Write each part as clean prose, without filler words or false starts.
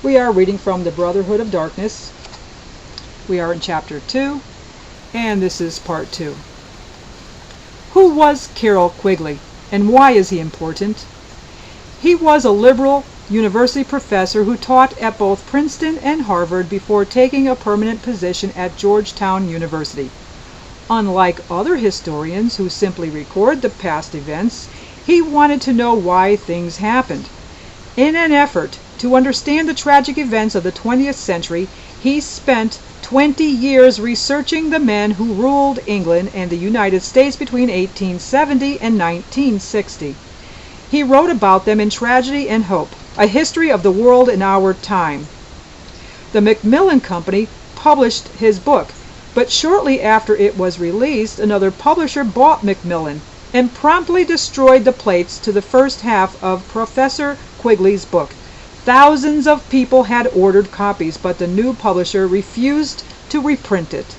We are reading from the Brotherhood of Darkness. We are in Chapter 2, and this is Part 2. Who was Carroll Quigley, and why is he important? He was a liberal university professor who taught at both Princeton and Harvard before taking a permanent position at Georgetown University. Unlike other historians who simply record the past events, he wanted to know why things happened. In an effort to understand the tragic events of the 20th century, he spent 20 years researching the men who ruled England and the United States between 1870 and 1960. He wrote about them in Tragedy and Hope, A History of the World in Our Time. The Macmillan Company published his book, but shortly after it was released, another publisher bought Macmillan and promptly destroyed the plates to the first half of Professor Quigley's book. Thousands of people had ordered copies, but the new publisher refused to reprint it.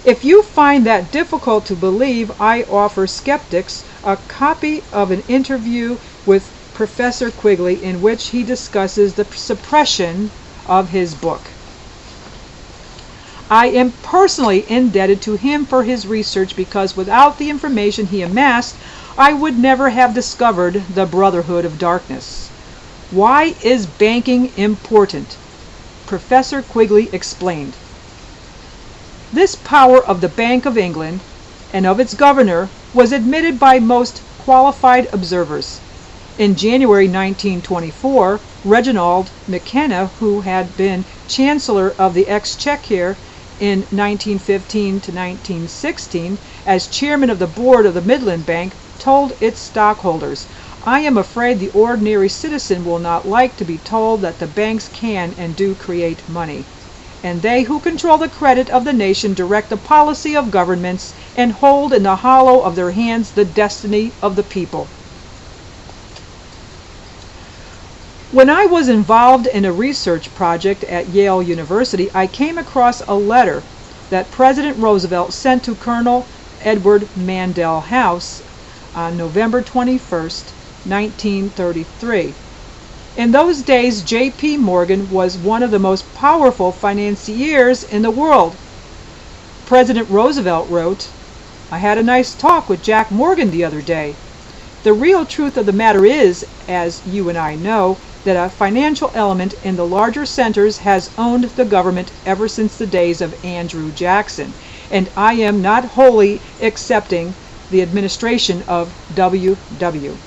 If you find that difficult to believe, I offer skeptics a copy of an interview with Professor Quigley in which he discusses the suppression of his book. I am personally indebted to him for his research because without the information he amassed, I would never have discovered the Brotherhood of Darkness. Why is banking important? Professor Quigley explained. This power of the Bank of England and of its governor was admitted by most qualified observers. In January 1924, Reginald McKenna, who had been Chancellor of the Exchequer in 1915 to 1916 as chairman of the board of the Midland Bank, told its stockholders, "I am afraid the ordinary citizen will not like to be told that the banks can and do create money, and they who control the credit of the nation direct the policy of governments and hold in the hollow of their hands the destiny of the people." When I was involved in a research project at Yale University, I came across a letter that President Roosevelt sent to Colonel Edward Mandell House on November 21st, 1933. In those days, J.P. Morgan was one of the most powerful financiers in the world. President Roosevelt wrote, "I had a nice talk with Jack Morgan the other day. The real truth of the matter is, as you and I know, that a financial element in the larger centers has owned the government ever since the days of Andrew Jackson, and I am not wholly accepting the administration of W.W."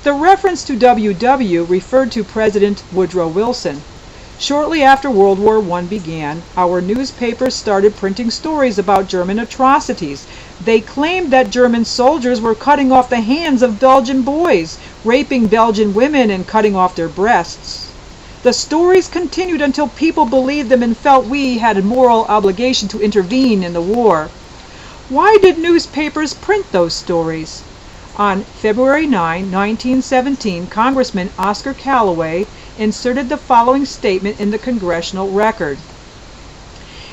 The reference to W.W. referred to President Woodrow Wilson. Shortly after World War I began, our newspapers started printing stories about German atrocities. They claimed that German soldiers were cutting off the hands of Belgian boys, raping Belgian women, and cutting off their breasts. The stories continued until people believed them and felt we had a moral obligation to intervene in the war. Why did newspapers print those stories? On February 9, 1917, Congressman Oscar Callaway inserted the following statement in the Congressional Record.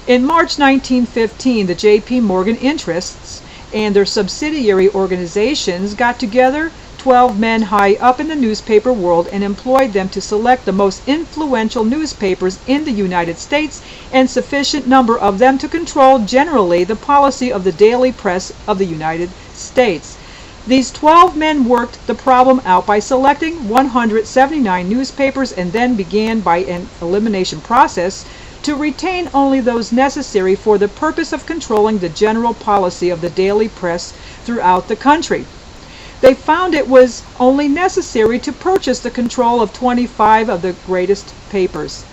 In March 1915, the J.P. Morgan interests and their subsidiary organizations got together 12 men high up in the newspaper world and employed them to select the most influential newspapers in the United States and sufficient number of them to control generally the policy of the daily press of the United States. These 12 men worked the problem out by selecting 179 newspapers and then began by an elimination process to retain only those necessary for the purpose of controlling the general policy of the daily press throughout the country. They found it was only necessary to purchase the control of 25 of the greatest papers.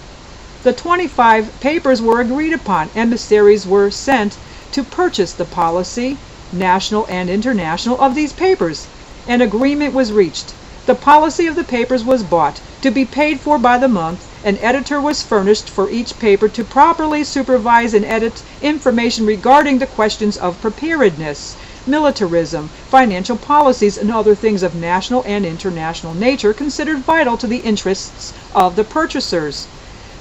The 25 papers were agreed upon. Emissaries were sent to purchase the policy, national and international, of these papers. An agreement was reached. The policy of the papers was bought, to be paid for by the month. An editor was furnished for each paper to properly supervise and edit information regarding the questions of preparedness, militarism, financial policies, and other things of national and international nature considered vital to the interests of the purchasers.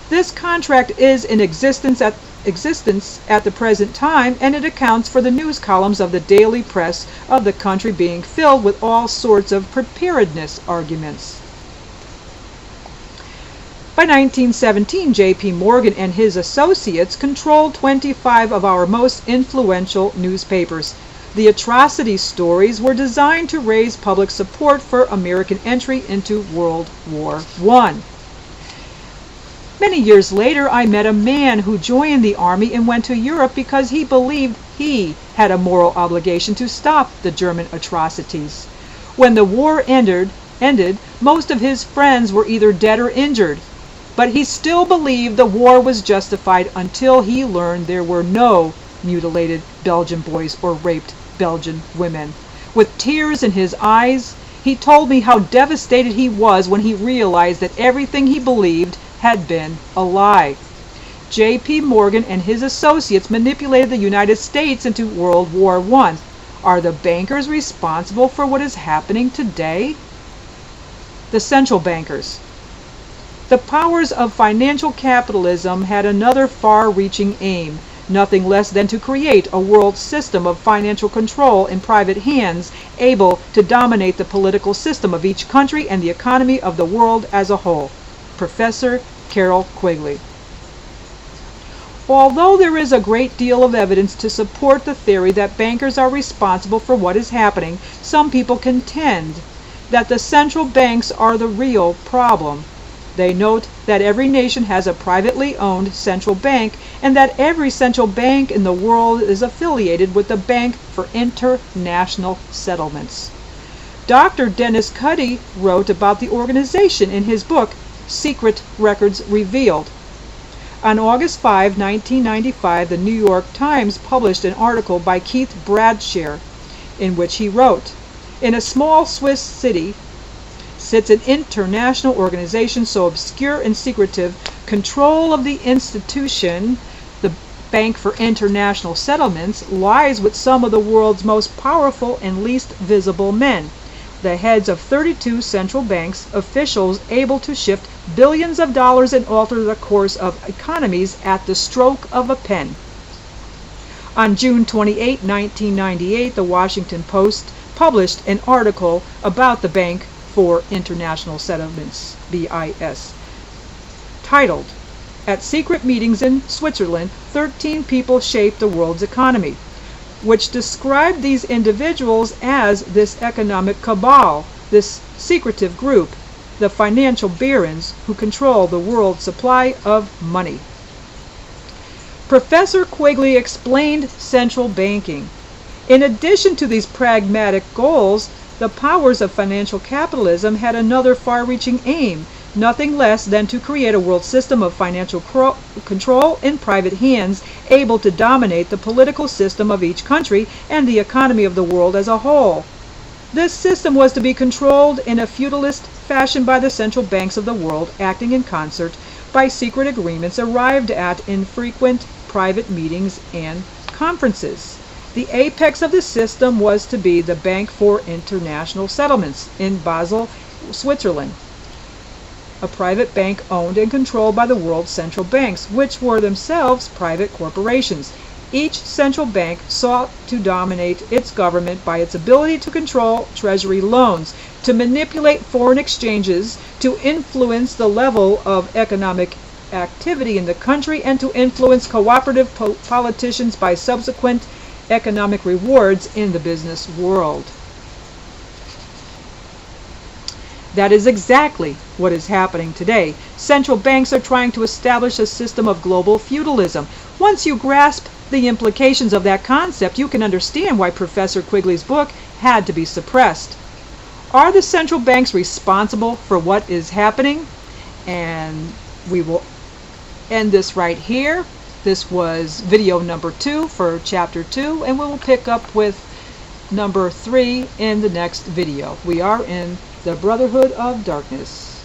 This contract is in existence at the present time, and it accounts for the news columns of the daily press of the country being filled with all sorts of preparedness arguments. By 1917, J.P. Morgan and his associates controlled 25 of our most influential newspapers. The atrocity stories were designed to raise public support for American entry into World War I. Many years later, I met a man who joined the army and went to Europe because he believed he had a moral obligation to stop the German atrocities. When the war ended, most of his friends were either dead or injured, but he still believed the war was justified until he learned there were no mutilated Belgian boys or raped Belgian women. With tears in his eyes, he told me how devastated he was when he realized that everything he believed had been a lie. J.P. Morgan and his associates manipulated the United States into World War I. Are the bankers responsible for what is happening today? The central bankers. The powers of financial capitalism had another far-reaching aim, nothing less than to create a world system of financial control in private hands, able to dominate the political system of each country and the economy of the world as a whole. Professor Carroll Quigley. Although there is a great deal of evidence to support the theory that bankers are responsible for what is happening, some people contend that the central banks are the real problem. They note that every nation has a privately owned central bank and that every central bank in the world is affiliated with the Bank for International Settlements. Dr. Dennis Cuddy wrote about the organization in his book, Secret Records Revealed. On August 5, 1995, the New York Times published an article by Keith Bradshaw in which he wrote, "In a small Swiss city sits an international organization so obscure and secretive, control of the institution, the Bank for International Settlements, lies with some of the world's most powerful and least visible men. The heads of 32 central banks, officials able to shift billions of dollars and alter the course of economies at the stroke of a pen." On June 28, 1998, the Washington Post published an article about the Bank for International Settlements, BIS, titled, "At Secret Meetings in Switzerland, 13 People Shape the World's Economy," which described these individuals as this economic cabal, this secretive group, the financial barons who control the world's supply of money. Professor Quigley explained central banking. In addition to these pragmatic goals, the powers of financial capitalism had another far-reaching aim, nothing less than to create a world system of financial control in private hands, able to dominate the political system of each country and the economy of the world as a whole. This system was to be controlled in a feudalist fashion by the central banks of the world, acting in concert by secret agreements arrived at in frequent private meetings and conferences. The apex of the system was to be the Bank for International Settlements in Basel, Switzerland, a private bank owned and controlled by the world's central banks, which were themselves private corporations. Each central bank sought to dominate its government by its ability to control treasury loans, to manipulate foreign exchanges, to influence the level of economic activity in the country, and to influence cooperative politicians by subsequent economic rewards in the business world. That is exactly what is happening today. Central banks are trying to establish a system of global feudalism. Once you grasp the implications of that concept, you can understand why Professor Quigley's book had to be suppressed. Are the central banks responsible for what is happening? And we will end this right here. This was video number 2 for chapter 2, and we will pick up with number 3 in the next video. We are in the Brotherhood of Darkness.